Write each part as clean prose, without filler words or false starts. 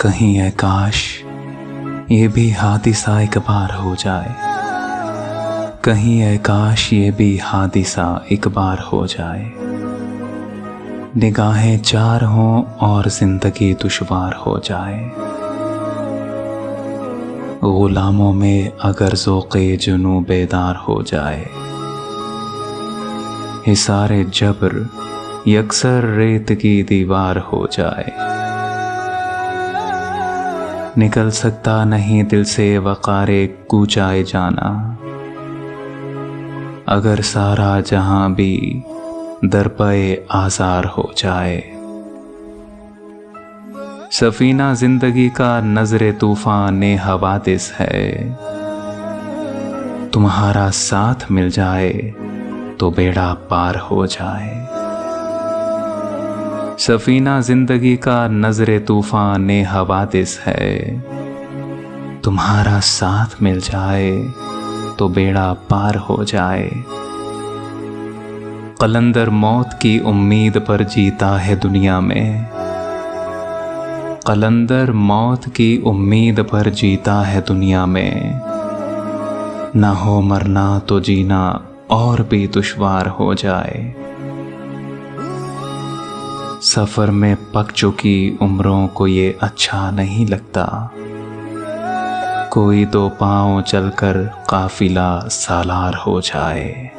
कहीं है काश ये भी हादिसा एक बार हो जाए, कहीं है काश ये भी हादिसा एक बार हो जाए। निगाहें चार हों और जिंदगी दुश्वार हो जाए। गुलामों में अगर ज़ौक़े जुनू बेदार हो जाए, हिसारे जबर यकसर रेत की दीवार हो जाए। निकल सकता नहीं दिल से वक़ारे कूचाए जाना, अगर सारा जहां भी दरपए आज़ार हो जाए। सफीना जिंदगी का नजरे तूफान हवादिस है, तुम्हारा साथ मिल जाए तो बेड़ा पार हो जाए। सफीना जिंदगी का नजरे तूफान हवादिस है, तुम्हारा साथ मिल जाए तो बेड़ा पार हो जाए। कलंदर मौत की उम्मीद पर जीता है दुनिया में, कलंदर मौत की उम्मीद पर जीता है दुनिया में। ना हो मरना तो जीना और भी दुश्वार हो जाए। सफर में पक चुकी उम्रों को ये अच्छा नहीं लगता, कोई दो पांव चलकर काफिला सालार हो जाए।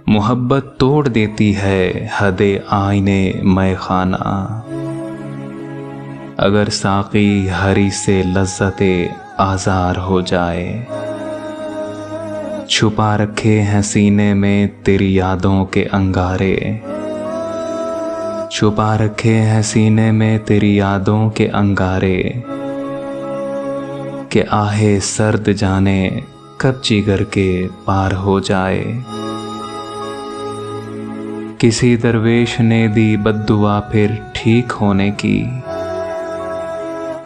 मोहब्बत तोड़ देती है हदे आईने मैखाना, अगर साकी हरी से लज्जते आज़ार हो जाए। छुपा रखे हैं सीने में तेरी यादों के अंगारे, छुपा रखे हैं सीने में तेरी यादों के अंगारे। के आहे सर्द जाने कब जिगर के पार हो जाए। किसी दरवेश ने दी बद्दुआ फिर ठीक होने की,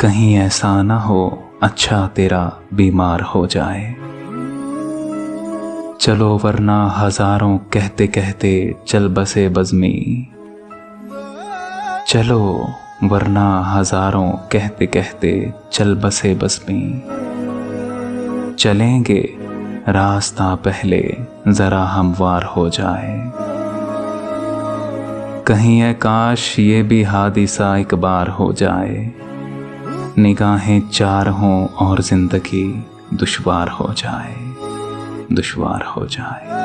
कहीं ऐसा ना हो अच्छा तेरा बीमार हो जाए। चलो वरना हजारों कहते कहते चल बसे बज़मी, चलो वरना हजारों कहते कहते चल बसे बज़मी। चलेंगे रास्ता पहले जरा हमवार हो जाए। कहीं है काश ये भी हादिसा एक बार हो जाए। निगाहें चार हों और जिंदगी दुश्वार हो जाए, दुश्वार हो जाए।